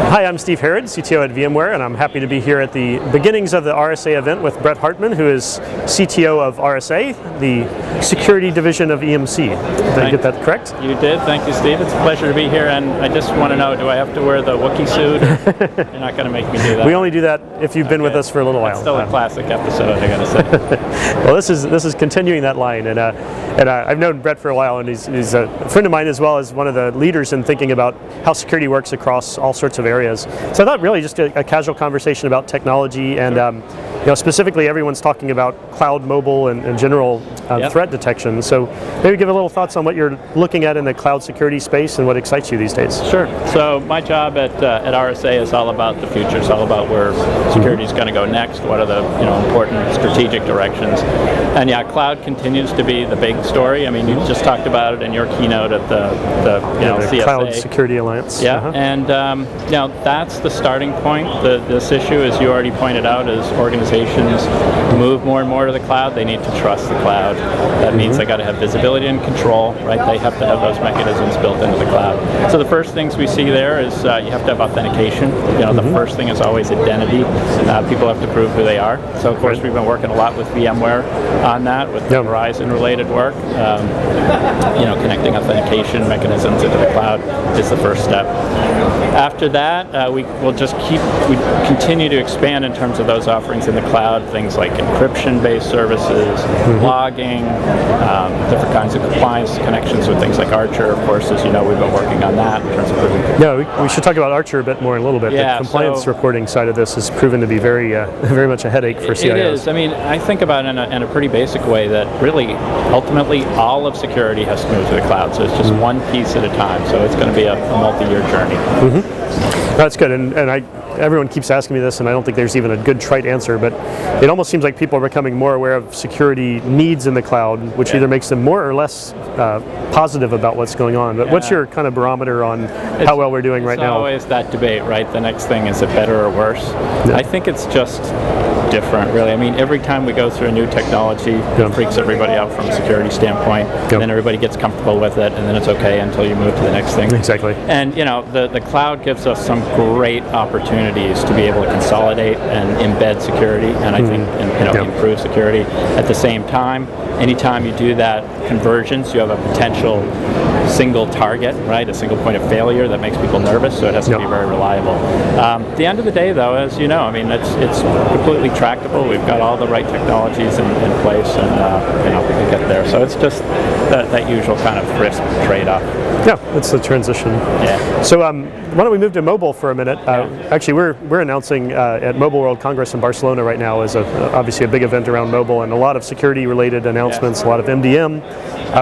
Hi, I'm Steve Herrod, CTO at VMware, and I'm happy to be here at the beginnings of the RSA event with Bret Hartman, who is CTO of RSA, the security division of EMC. Did I get that correct? You did. Thank you, Steve. It's a pleasure to be here, and I just want to know, do I have to wear the Wookiee suit? You're not going to make me do that. We only do that if you've been with us for a little while. It's still a classic episode, I got to say. Well, this is continuing that line, and I've known Bret for a while, and he's a friend of mine as well as one of the leaders in thinking about how security works across all sorts of areas. So I thought really just a casual conversation about technology, and specifically everyone's talking about cloud, mobile, and general threat detection. So maybe give a little thoughts on what you're looking at in the cloud security space and what excites you these days. Sure. So my job at RSA is all about the future. It's all about where security is going to go next. What are the important strategic directions? And yeah, cloud continues to be the big story. I mean, you just talked about it in your keynote at the CSA. Cloud Security Alliance. Yeah, and that's the starting point. This issue, as you already pointed out, is organizations move more and more to the cloud. They need to trust the cloud. That means they got to have visibility and control, right? They have to have those mechanisms built into the cloud. So the first things we see there is you have to have authentication. The first thing is always identity. People have to prove who they are. So of course we've been working a lot with VMware on that, with the Horizon-related work. Connecting authentication mechanisms into the cloud is the first step. After that, we continue to expand in terms of those offerings in the cloud, things like encryption-based services, logging, different kinds of compliance connections with things like Archer. Of course, as you know, we've been working on that in terms of proving. Yeah, we should talk about Archer a bit more in a little bit. Yeah, the compliance reporting side of this has proven to be very much a headache for CIOs. It is. I mean, I think about it in a pretty basic way that really, ultimately, all of security has to move to the cloud. So it's just one piece at a time. So it's going to be a multi-year journey. That's good, and everyone keeps asking me this, and I don't think there's even a good trite answer, but it almost seems like people are becoming more aware of security needs in the cloud, which either makes them more or less positive about what's going on. But what's your kind of barometer on how well we're doing right now? It's always that debate, right? The next thing, is it better or worse? I think it's just different, really. I mean, every time we go through a new technology, it freaks everybody out from a security standpoint, and then everybody gets comfortable with it, and then it's okay until you move to the next thing. Exactly. And the cloud gives us some great opportunities to be able to consolidate and embed security, and I think improve security. At the same time, anytime you do that convergence, you have a potential single target, right? A single point of failure that makes people nervous, so it has to be very reliable. At the end of the day, though, as you know, I mean, it's completely tractable. We've got all the right technologies in place, and we can get there. So it's just that usual kind of risk trade-off. Yeah, it's the transition. Yeah. So why don't we move to mobile for a minute? Actually, we're announcing at Mobile World Congress in Barcelona right now is obviously a big event around mobile, and a lot of security-related announcements, a lot of MDM.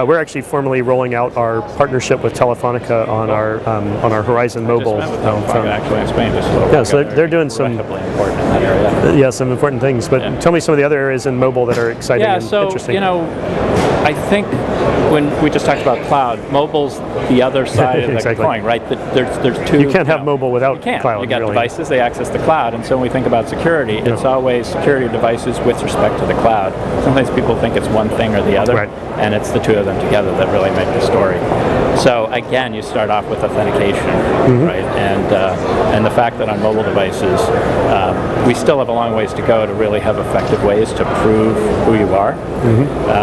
We're actually formally rolling out our partnership with Telefonica on our Horizon Mobile. Actually in Spain just a little bit. So they're doing some important in that area. Yeah, some important things. But tell me some of the other areas in mobile that are exciting and interesting. I think when we just talked about cloud, mobile's the other side of the coin, right? There's two. You can't have mobile without cloud. You got devices, they access the cloud, and so when we think about security, it's always security devices with respect to the cloud. Sometimes people think it's one thing or the other, and it's the two of them together that really make the story. So again, you start off with authentication, right? And the fact that on mobile devices, we still have a long ways to go to really have effective ways to prove who you are.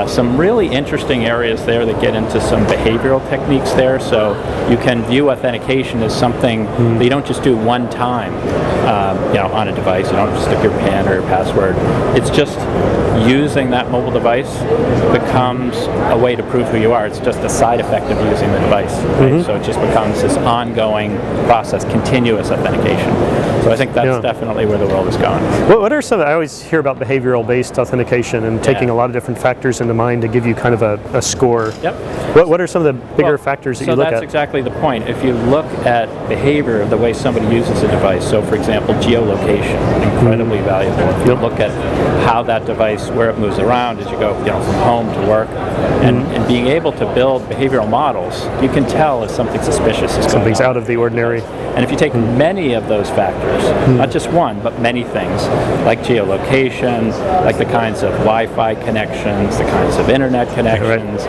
Some really interesting areas there that get into some behavioral techniques there. So you can view authentication as something that you don't just do one time, on a device. You don't just stick your PIN or your password. It's just using that mobile device becomes a way to prove who you are. It's just a side effect of using the device. Right? So it just becomes this ongoing process, continuous authentication. So I think that's definitely where the world is going. What are some? I always hear about behavioral-based authentication and taking a lot of different factors into mind to give you kind of a score. What are some of the bigger factors that you look at? So that's exactly the point. If you look at behavior of the way somebody uses a device, so for example, geolocation, incredibly valuable. If you look at how that device, where it moves around as you go, from home to work, and being able to build behavioral models, you can tell if something suspicious is going on. Something's out of the ordinary. And if you take many of those factors, not just one, but many things, like geolocation, like the kinds of Wi-Fi connections, the kinds of internet connections,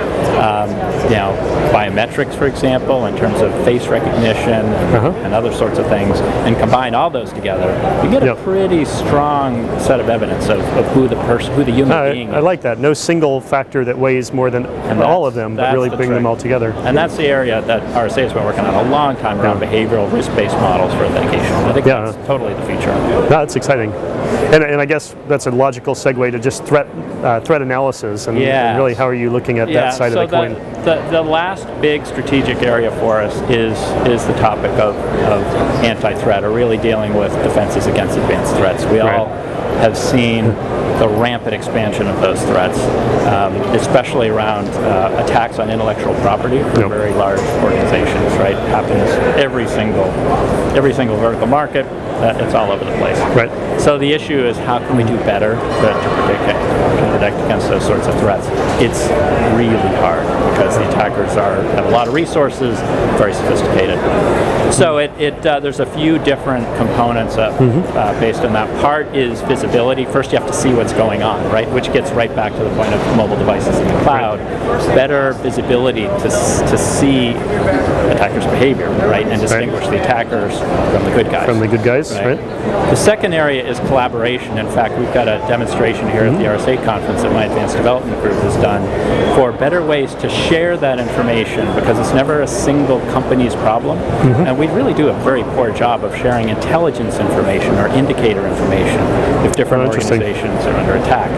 biometrics, for example, in terms of face recognition and other sorts of things, and combine all those together, you get a pretty strong set of evidence of who the human being is. I like that. No single factor that weighs more than all of them, but really bring them all together. And that's the area that RSA has been working on a long time around behavioral risk-based models for authentication. I think that's totally the future. That's exciting. And I guess that's a logical segue to just threat analysis and really how are you looking at that side of the coin? The last big strategic area for us is the topic of anti-threat, or really dealing with defenses against advanced threats. We all have seen the rampant expansion of those threats, especially around attacks on intellectual property for very large organizations. Right, happens every single vertical market. It's all over the place. Right. So the issue is how can we do better to protect against those sorts of threats? It's really hard because the attackers have a lot of resources, very sophisticated. So there's a few different components based on that. Part is visibility. First, you have to see what's going on, right? Which gets right back to the point of mobile devices in the cloud. Better visibility to see attackers' behavior, right, and distinguish the attackers from the good guys. From the good guys, right? The second area is collaboration. In fact, we've got a demonstration here at the RSA Conference that my advanced development group has done for better ways to share that information, because it's never a single company's problem. And we really do a very poor job of sharing intelligence information or indicator information if different organizations are under attack.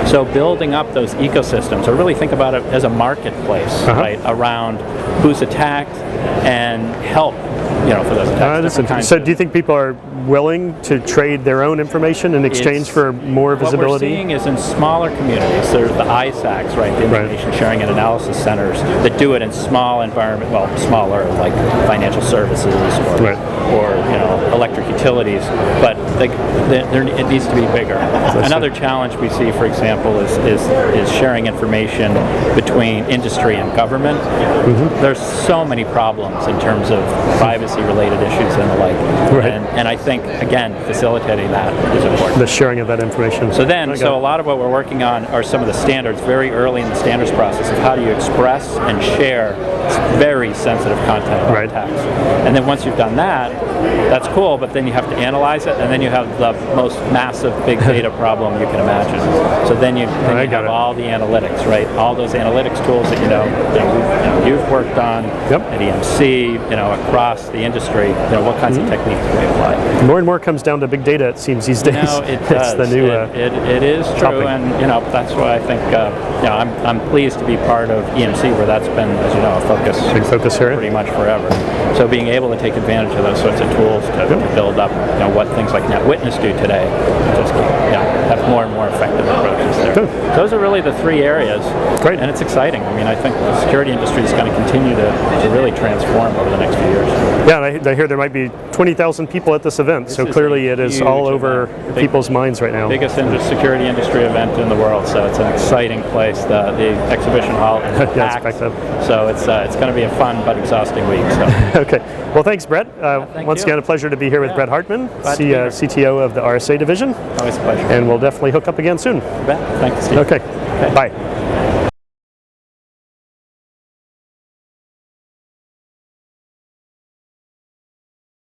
So building up those ecosystems, or really think about it as a marketplace, right, around who's attacked and help, for those attacks. So do you think people are willing to trade their own information in exchange for more visibility? What we're seeing is in smaller communities, there's the ISACs, right, the information sharing and analysis centers that do it in small environment, smaller, like financial services or electric utilities, but it needs to be bigger. Another challenge we see, for example, is sharing information between industry and government. There's so many problems in terms of privacy-related issues and the like, and I think, again, facilitating that is important. The sharing of that information. So a lot of what we're working on are some of the standards, very early in the standards process, of how do you express and share very sensitive content about attacks. And then once you've done that, that's cool, but then you have to analyze it, and then you have the most massive big data problem you can imagine. So then you have all the analytics, right? All those analytics tools that you've worked on at EMC, across the industry. What kinds of techniques do we apply? More and more comes down to big data, it seems, these days. It does. It's the new it is true, topic. and that's why I think I'm pleased to be part of EMC, where that's been, as you know, a big focus here, pretty much forever. So being able to take advantage of those sorts of tools to build up, what things like NetWitness do today, just have more and more effective approaches there. Those are really the three areas. Great. And it's exciting. I mean, I think the security industry is going to continue to really transform over the next few years. Yeah, and I hear there might be 20,000 people at this event, so clearly it is all over people's minds right now. Biggest security industry event in the world, so it's an exciting place. The exhibition hall is packed, so it's going to be a fun but exhausting week. So. Okay, well thanks, Bret. Once again, a pleasure to be here with Bret Hartman, CTO of the RSA division. Always a pleasure. And we'll definitely hook up again soon. You bet. Thanks, Steve. Okay. Bye.